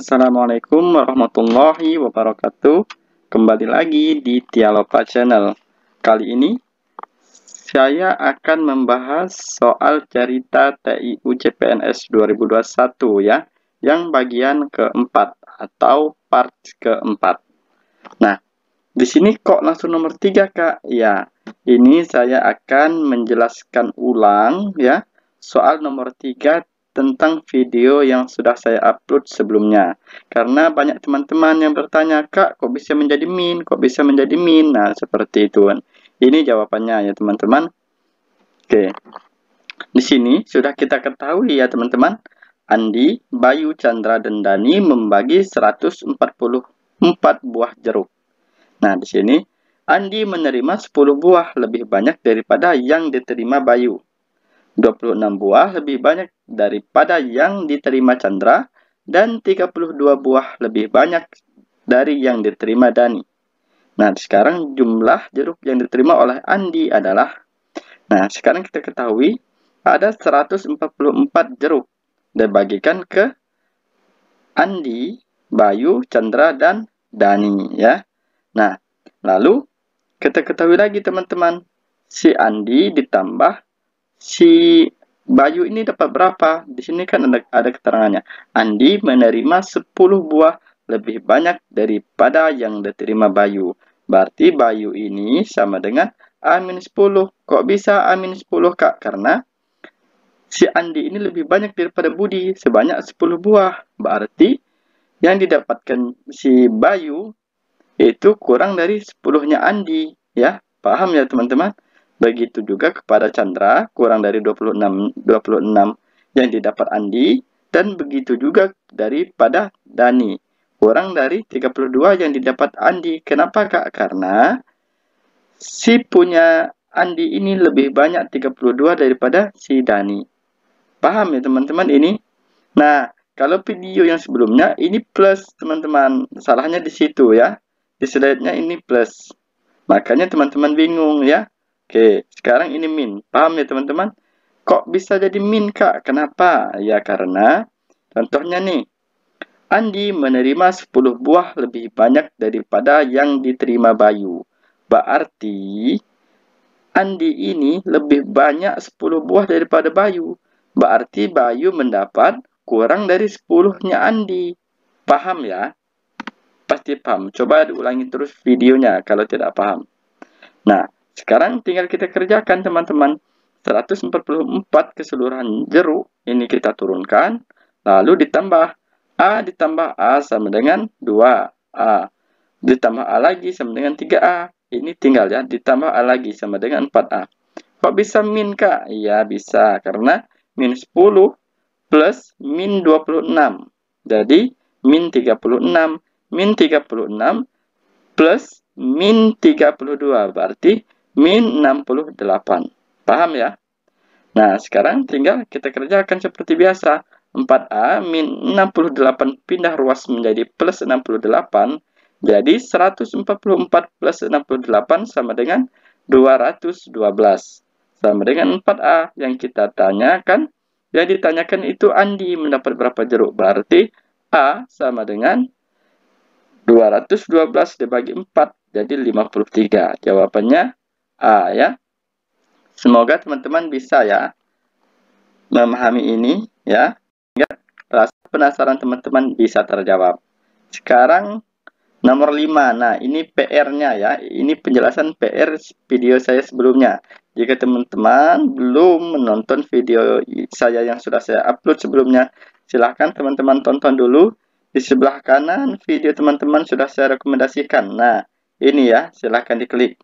Assalamualaikum warahmatullahi wabarakatuh. Kembali lagi di Tialopa Channel. Kali ini saya akan membahas soal cerita TIU CPNS 2021 ya, yang bagian keempat atau part keempat. Nah, di sini kok langsung nomor 3, Kak? Ya, ini saya akan menjelaskan ulang ya soal nomor 3 tentang video yang sudah saya upload sebelumnya. Karena banyak teman-teman yang bertanya, Kak, kok bisa menjadi min? Kok bisa menjadi min? Nah, seperti itu kan. Ini jawabannya ya, teman-teman. Oke. Di sini sudah kita ketahui ya, teman-teman. Andi, Bayu, Chandra, dan Dani membagi 144 buah jeruk. Nah, di sini Andi menerima 10 buah lebih banyak daripada yang diterima Bayu. 26 buah lebih banyak daripada yang diterima Chandra, dan 32 buah lebih banyak dari yang diterima Dani. Nah, sekarang jumlah jeruk yang diterima oleh Andi adalah, nah, sekarang kita ketahui ada 144 jeruk dibagikan ke Andi, Bayu, Chandra, dan Dani ya. Nah, lalu kita ketahui lagi teman-teman, si Andi ditambah si Bayu ini dapat berapa? Di sini kan ada keterangannya. Andi menerima 10 buah lebih banyak daripada yang diterima Bayu. Berarti Bayu ini sama dengan A-10. Kok bisa A-10, Kak? Karena si Andi ini lebih banyak daripada Budi, sebanyak 10 buah. Berarti yang didapatkan si Bayu itu kurang dari 10-nya Andi. Ya, paham ya teman-teman? Begitu juga kepada Chandra, kurang dari 26 yang didapat Andi, dan begitu juga daripada Dani, kurang dari 32 yang didapat Andi. Kenapa, Kak? Karena si punya Andi ini lebih banyak 32 daripada si Dani. Paham ya teman-teman ini? Nah, kalau video yang sebelumnya ini plus teman-teman, salahnya di situ ya. Di slide-nya ini plus. Makanya teman-teman bingung ya. Oke, sekarang ini min. Paham ya teman-teman? Kok bisa jadi min, Kak? Kenapa? Ya karena contohnya nih. Andi menerima 10 buah lebih banyak daripada yang diterima Bayu. Berarti Andi ini lebih banyak 10 buah daripada Bayu. Berarti Bayu mendapat kurang dari 10-nya Andi. Paham ya? Pasti paham. Coba diulangi terus videonya kalau tidak paham. Nah, sekarang tinggal kita kerjakan teman-teman. 144 keseluruhan jeruk ini kita turunkan. Lalu ditambah A ditambah A sama dengan 2A. Ditambah A lagi sama dengan 3A. Ini tinggal ya, ditambah A lagi sama dengan 4A. Kok bisa min, Kak? Ya bisa, karena min 10 plus min 26. Jadi, min 36. Min 36 plus min 32. Berarti min 68. Paham ya? Nah, sekarang tinggal kita kerjakan seperti biasa. 4A min 68 pindah ruas menjadi plus 68. Jadi 144 plus 68 sama dengan 212. Sama dengan 4A yang kita tanyakan. Yang ditanyakan itu Andi mendapat berapa jeruk. Berarti A sama dengan 212 dibagi 4. Jadi 53. Jawabannya A ya. Semoga teman-teman bisa ya memahami ini ya. Rasa penasaran teman-teman bisa terjawab. Sekarang nomor 5. Nah, ini PR-nya ya. Ini penjelasan PR video saya sebelumnya. Jika teman-teman belum menonton video saya yang sudah saya upload sebelumnya, silahkan teman-teman tonton dulu. Di sebelah kanan video teman-teman sudah saya rekomendasikan. Nah, ini ya, silahkan diklik.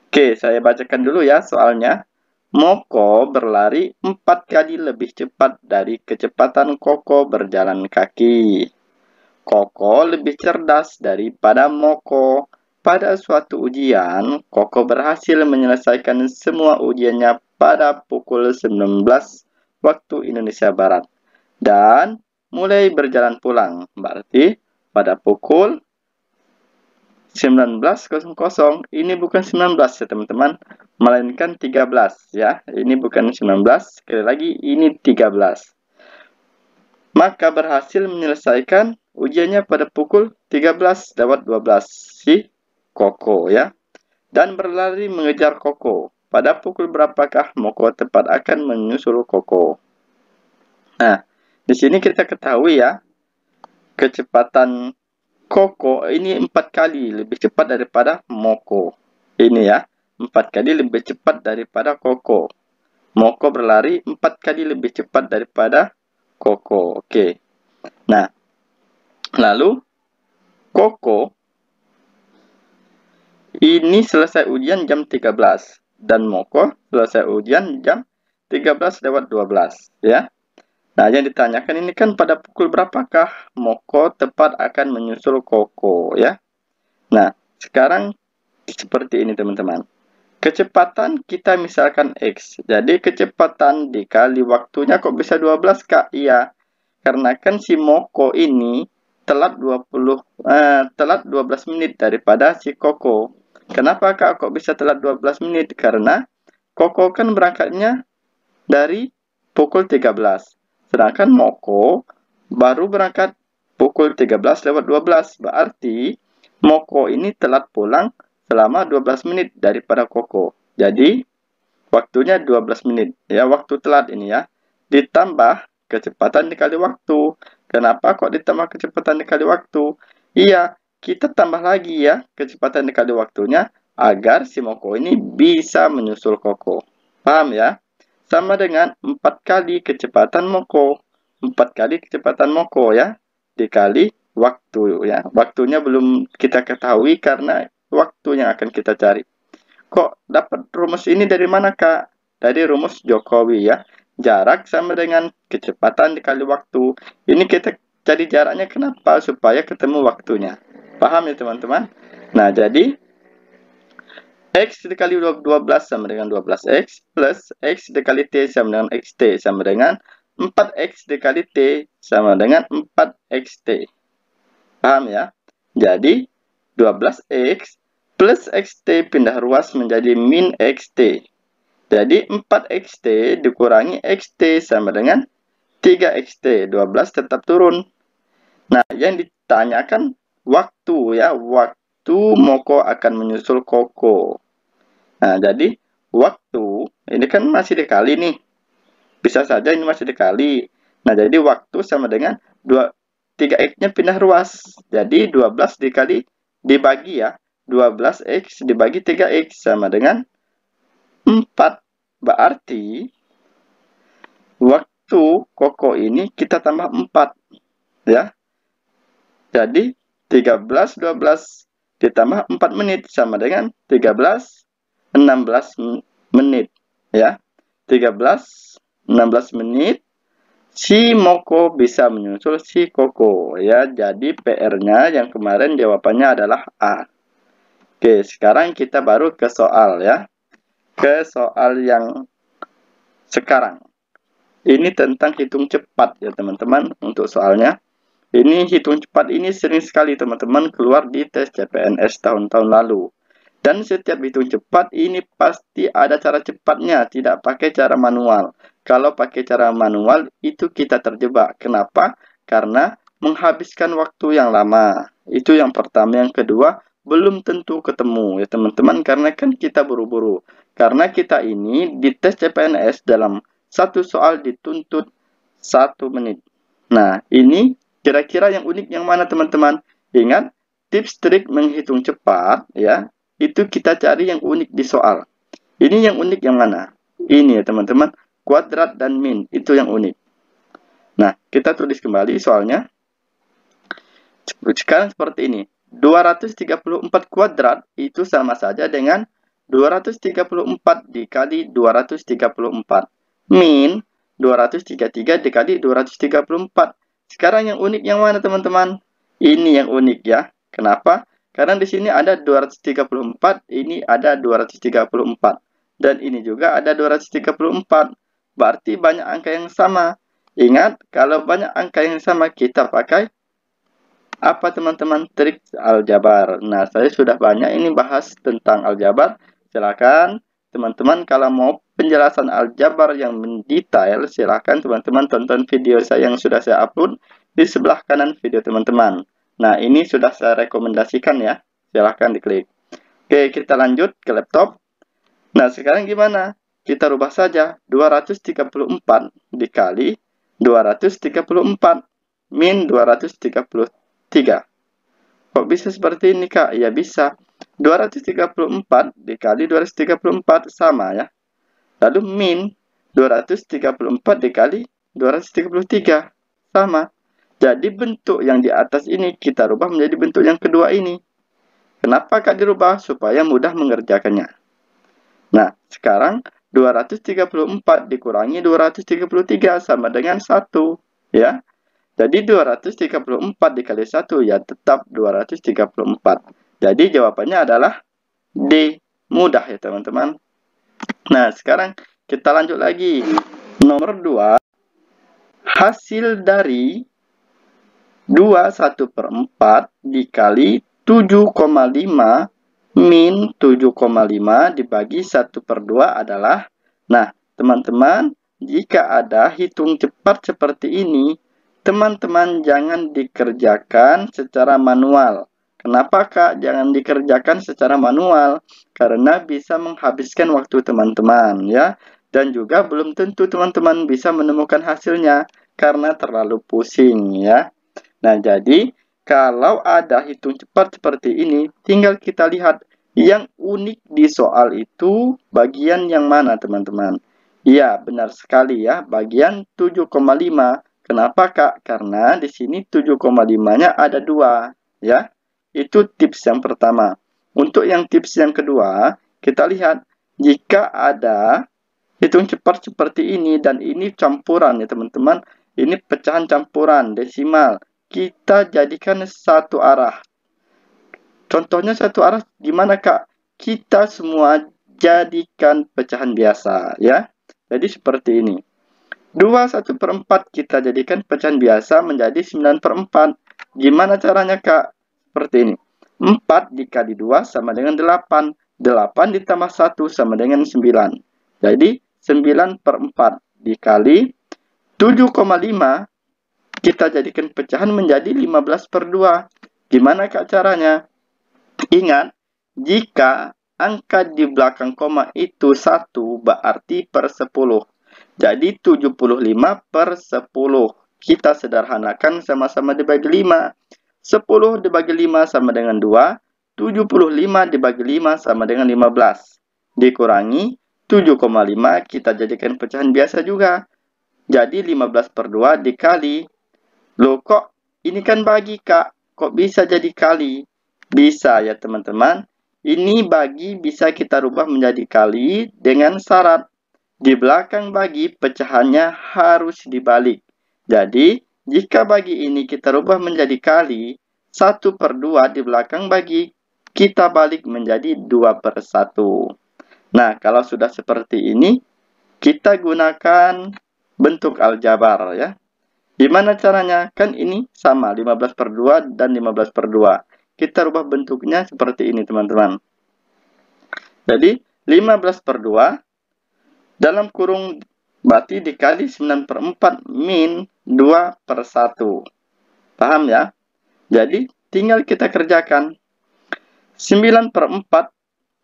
Oke, saya bacakan dulu ya soalnya. Moko berlari 4 kali lebih cepat dari kecepatan Koko berjalan kaki. Koko lebih cerdas daripada Moko. Pada suatu ujian, Koko berhasil menyelesaikan semua ujiannya pada pukul 19 waktu Indonesia Barat. Dan mulai berjalan pulang. Berarti pada pukul 19.00. Ini bukan 19 ya teman-teman, melainkan 13 ya. Ini bukan 19, sekali lagi ini 13. Maka berhasil menyelesaikan ujian ujiannya pada pukul 13:12 si Koko ya. Dan berlari mengejar Koko. Pada pukul berapakah Moko tepat akan menyusul Koko? Nah, di sini kita ketahui ya, kecepatan Koko ini 4 kali lebih cepat daripada Moko. Ini ya, 4 kali lebih cepat daripada Koko. Moko berlari 4 kali lebih cepat daripada Koko. Oke. Nah, lalu Koko ini selesai ujian jam 13 dan Moko selesai ujian jam 13:12 ya. Nah, yang ditanyakan ini kan pada pukul berapakah Moko tepat akan menyusul Koko ya. Nah, sekarang seperti ini teman-teman. Kecepatan kita misalkan X. Jadi kecepatan dikali waktunya kok bisa 12 Kak? Iya. Karena kan si Moko ini telat 12 menit daripada si Koko. Kenapa Kak kok bisa telat 12 menit? Karena Koko kan berangkatnya dari pukul 13. Sedangkan Moko baru berangkat pukul 13:12. Berarti Moko ini telat pulang selama 12 menit daripada Koko. Jadi waktunya 12 menit. Ya, waktu telat ini ya. Ditambah kecepatan dikali waktu. Kenapa kok ditambah kecepatan dikali waktu? Iya, kita tambah lagi ya kecepatan dikali waktunya agar si Moko ini bisa menyusul Koko. Paham ya? Sama dengan 4 kali kecepatan Moko. 4 kali kecepatan Moko ya. Dikali waktu ya. Waktunya belum kita ketahui karena waktu yang akan kita cari. Kok dapat rumus ini dari mana Kak? Dari rumus Jokowi ya. Jarak sama dengan kecepatan dikali waktu. Ini kita cari jaraknya kenapa? Supaya ketemu waktunya. Paham ya teman-teman? Nah, jadi X dikali 12 sama dengan 12X plus X dikali T sama dengan XT sama dengan 4X dikali T sama dengan 4XT. Paham ya? Jadi 12X plus XT pindah ruas menjadi min XT. Jadi 4XT dikurangi XT sama dengan 3XT. 12 tetap turun. Nah, yang ditanyakan waktu ya. Waktu Moko akan menyusul Koko. Nah, jadi waktu ini kan masih dikali nih. Bisa saja ini masih dikali. Nah, jadi waktu sama dengan 3X-nya pindah ruas. Jadi 12 dibagi ya. 12X dibagi 3X sama dengan 4. Berarti waktu Koko ini kita tambah 4 ya. Jadi 13 12 ditambah 4 menit sama dengan 16 menit ya. 16 menit si Moko bisa menyusul si Koko ya. Jadi PR-nya yang kemarin jawabannya adalah A. Oke, sekarang kita baru ke soal ya. Ke soal yang sekarang. Ini tentang hitung cepat ya teman-teman untuk soalnya. Ini hitung cepat ini sering sekali teman-teman keluar di tes CPNS tahun-tahun lalu. Dan setiap hitung cepat ini pasti ada cara cepatnya, tidak pakai cara manual. Kalau pakai cara manual itu kita terjebak. Kenapa? Karena menghabiskan waktu yang lama. Itu yang pertama. Yang kedua, belum tentu ketemu ya teman-teman, karena kan kita buru-buru. Karena kita ini di tes CPNS dalam satu soal dituntut 1 menit. Nah, ini kira-kira yang unik yang mana teman-teman? Ingat, tips trik menghitung cepat ya, itu kita cari yang unik di soal. Ini yang unik yang mana? Ini ya teman-teman, kuadrat dan min, itu yang unik. Nah, kita tulis kembali soalnya. Sekarang seperti ini. 234 kuadrat itu sama saja dengan 234 dikali 234. Min 233 dikali 234. Sekarang yang unik yang mana teman-teman? Ini yang unik ya. Kenapa? Karena di sini ada 234, ini ada 234. Dan ini juga ada 234. Berarti banyak angka yang sama. Ingat, kalau banyak angka yang sama kita pakai apa teman-teman? Trik aljabar. Nah, saya sudah banyak ini bahas tentang aljabar. Silakan teman-teman kalau mau penjelasan aljabar yang mendetail, silakan teman-teman tonton video saya yang sudah saya upload di sebelah kanan video teman-teman. Nah, ini sudah saya rekomendasikan ya. Silahkan diklik. Oke, kita lanjut ke laptop. Nah, sekarang gimana? Kita rubah saja 234 dikali 234 min 233. Kok bisa seperti ini, Kak? Ya bisa. 234 dikali 234 sama ya. Lalu min 234 dikali 233 sama. Jadi bentuk yang di atas ini kita rubah menjadi bentuk yang kedua ini. Kenapa Kak dirubah? Supaya mudah mengerjakannya. Nah, sekarang 234 dikurangi 233 sama dengan 1. Ya. Jadi 234 dikali 1 ya tetap 234. Jadi jawabannya adalah D. Mudah ya teman-teman. Nah, sekarang kita lanjut lagi. Nomor 2. Hasil dari 21/4 dikali 7,5 min 7,5 dibagi 1/2 adalah. Nah, teman-teman, jika ada hitung cepat seperti ini, teman-teman jangan dikerjakan secara manual. Kenapa Kak jangan dikerjakan secara manual? Karena bisa menghabiskan waktu teman-teman ya. Dan juga belum tentu teman-teman bisa menemukan hasilnya karena terlalu pusing ya. Nah, jadi kalau ada hitung cepat seperti ini, tinggal kita lihat yang unik di soal itu bagian yang mana teman-teman. Iya, benar sekali ya, bagian 7,5. Kenapa Kak? Karena di sini 7,5-nya ada 2 ya. Itu tips yang pertama. Untuk yang tips yang kedua, kita lihat jika ada hitung cepat seperti ini dan ini campuran ya teman-teman. Ini pecahan campuran desimal. Kita jadikan satu arah. Contohnya satu arah gimana Kak? Kita semua jadikan pecahan biasa ya. Jadi seperti ini. 21/4 kita jadikan pecahan biasa menjadi 9/4. Gimana caranya Kak? Seperti ini. 4 dikali 2 sama dengan 8. 8 ditambah 1 sama dengan 9. Jadi 9/4 dikali 7,5 kita jadikan pecahan menjadi 15/2. Gimana Kak caranya? Ingat, jika angka di belakang koma itu 1 berarti per 10. Jadi 75/10. Kita sederhanakan sama-sama dibagi 5. 10 dibagi 5 sama dengan 2. 75 dibagi 5 sama dengan 15. Dikurangi 7,5 kita jadikan pecahan biasa juga. Jadi 15/2 dikali. Loh kok ini kan bagi Kak. Kok bisa jadi kali? Bisa ya teman-teman. Ini bagi bisa kita rubah menjadi kali dengan syarat. Di belakang bagi pecahannya harus dibalik. Jadi jika bagi ini kita rubah menjadi kali, 1/2 di belakang bagi kita balik menjadi 2/1. Nah, kalau sudah seperti ini, kita gunakan bentuk aljabar ya. Gimana caranya? Kan ini sama 15/2 dan 15/2. Kita rubah bentuknya seperti ini teman-teman. Jadi 15/2 dalam kurung berarti dikali 9/4 min 2/1. Paham ya? Jadi tinggal kita kerjakan. 9/4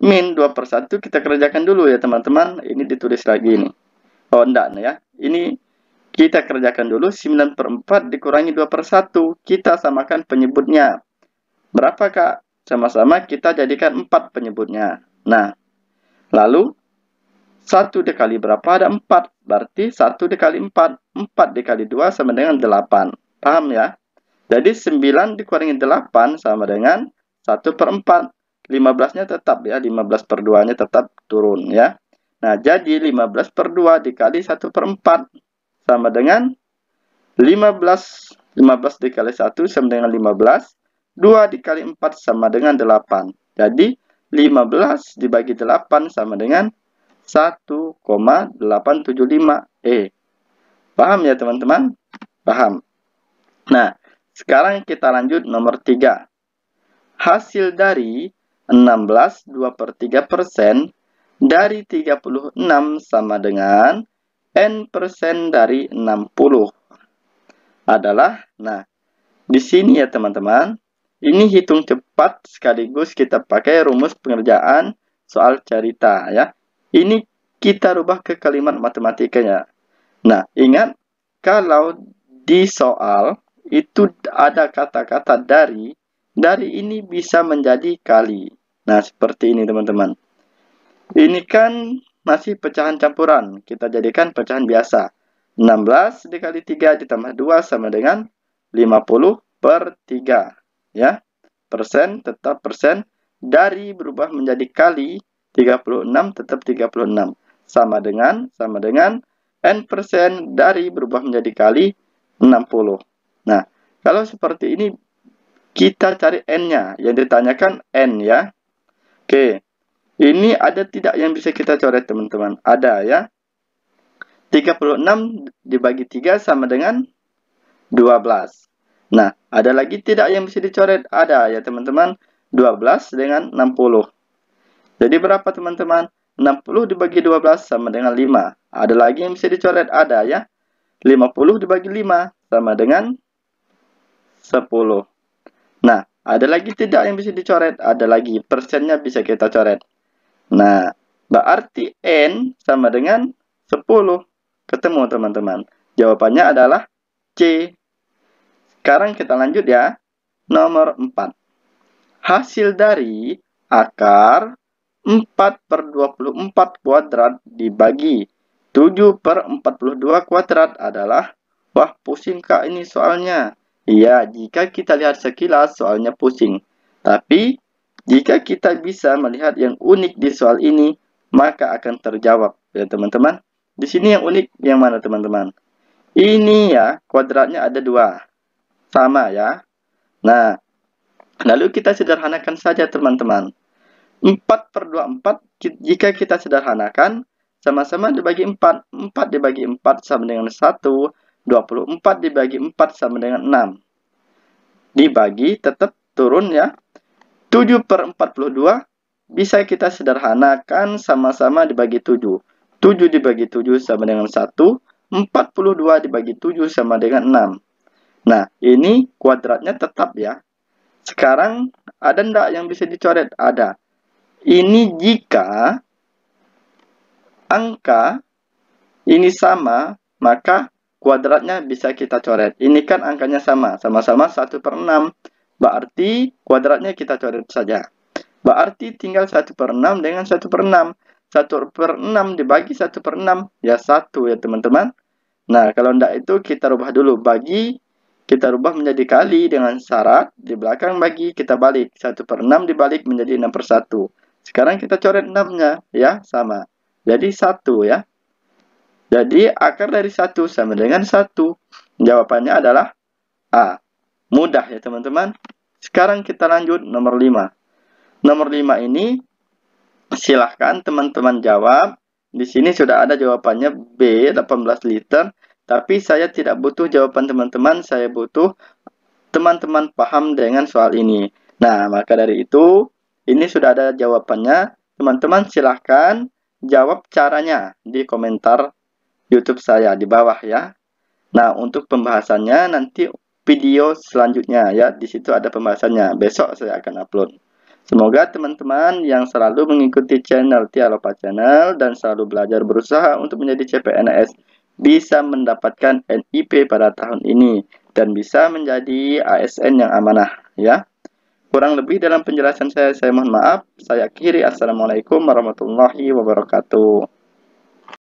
min 2/1 kita kerjakan dulu ya teman-teman. Ini ditulis lagi ini. Oh enggak ya. Ini kita kerjakan dulu. 9/4 dikurangi 2/1. Kita samakan penyebutnya. Berapa Kak? Sama-sama kita jadikan 4 penyebutnya. Nah, lalu 1 dikali berapa? Ada 4. Berarti 1 dikali 4. 4 dikali 2 sama dengan 8. Paham ya? Jadi 9 dikurangi 8 sama dengan 1/4. 15-nya tetap ya. 15/2-nya tetap turun ya. Nah, jadi 15/2 dikali 1/4 sama dengan 15. 15 dikali 1 sama dengan 15. 2 dikali 4 sama dengan 8. Jadi 15 dibagi 8 sama dengan 1,875 Paham ya teman-teman? Paham. Nah, sekarang kita lanjut nomor 3. Hasil dari 16 2/3% dari 36 sama dengan N% dari 60. adalah, nah, di sini ya teman-teman, ini hitung cepat sekaligus kita pakai rumus pengerjaan soal cerita ya. Ini kita rubah ke kalimat matematikanya. Nah, ingat kalau di soal itu ada kata-kata dari ini bisa menjadi kali. Nah, seperti ini teman-teman. Ini kan masih pecahan campuran, kita jadikan pecahan biasa. 16 dikali 3 ditambah 2 sama dengan 50/3. Ya, persen tetap persen, dari berubah menjadi kali, 36 tetap 36. Sama dengan n persen dari berubah menjadi kali 60. Nah, kalau seperti ini kita cari n-nya, yang ditanyakan n ya. Oke, ini ada tidak yang bisa kita coret teman-teman? Ada ya. 36 dibagi 3 sama dengan 12. Nah, ada lagi tidak yang bisa dicoret? Ada ya teman-teman. 12 dengan 60. Jadi berapa teman-teman? 60 dibagi 12 sama dengan 5. Ada lagi yang bisa dicoret? Ada ya. 50 dibagi 5 sama dengan 10. Nah, ada lagi tidak yang bisa dicoret? Ada lagi. Persennya bisa kita coret. Nah, berarti N sama dengan 10. Ketemu teman-teman. Jawabannya adalah C. Sekarang kita lanjut ya. Nomor 4. Hasil dari akar 4/24 kuadrat dibagi 7/42 kuadrat adalah, wah pusing kak ini soalnya. Iya, jika kita lihat sekilas soalnya pusing. Tapi jika kita bisa melihat yang unik di soal ini, maka akan terjawab ya teman-teman. Di sini yang unik yang mana teman-teman? Ini ya, kuadratnya ada 2. Sama ya. Nah, lalu kita sederhanakan saja teman-teman. 4/24 jika kita sederhanakan, sama-sama dibagi 4. 4 dibagi 4 sama dengan 1. 24 dibagi 4 sama dengan 6. Dibagi tetap turun ya. 7/42 bisa kita sederhanakan, sama-sama dibagi 7. 7 dibagi 7 sama dengan 1. 42 dibagi 7 sama dengan 6. Nah, ini kuadratnya tetap ya. Sekarang, ada enggak yang bisa dicoret? Ada. Ini jika angka ini sama, maka kuadratnya bisa kita coret. Ini kan angkanya sama, sama-sama 1/6. Berarti kuadratnya kita coret saja. Berarti tinggal 1/6 dengan 1/6. 1/6 dibagi 1/6, ya 1 ya teman-teman. Nah, kalau enggak itu kita rubah dulu. Bagi, kita rubah menjadi kali dengan syarat. Di belakang bagi, kita balik. 1/6 dibalik menjadi 6/1. Sekarang kita coret 6-nya, ya, sama. Jadi 1 ya. Jadi akar dari 1 sama dengan 1. Jawabannya adalah A. Mudah ya teman-teman. Sekarang kita lanjut nomor 5. Nomor 5 ini silahkan teman-teman jawab. Di sini sudah ada jawabannya B, 18 liter. Tapi saya tidak butuh jawaban teman-teman, saya butuh teman-teman paham dengan soal ini. Nah, maka dari itu, ini sudah ada jawabannya. Teman-teman silahkan jawab caranya di komentar YouTube saya di bawah ya. Nah, untuk pembahasannya nanti video selanjutnya ya. Di situ ada pembahasannya. Besok saya akan upload. Semoga teman-teman yang selalu mengikuti channel Tialopa Channel dan selalu belajar berusaha untuk menjadi CPNS bisa mendapatkan NIP pada tahun ini dan bisa menjadi ASN yang amanah ya. Kurang lebih dalam penjelasan saya mohon maaf. Saya akhiri. Assalamualaikum warahmatullahi wabarakatuh.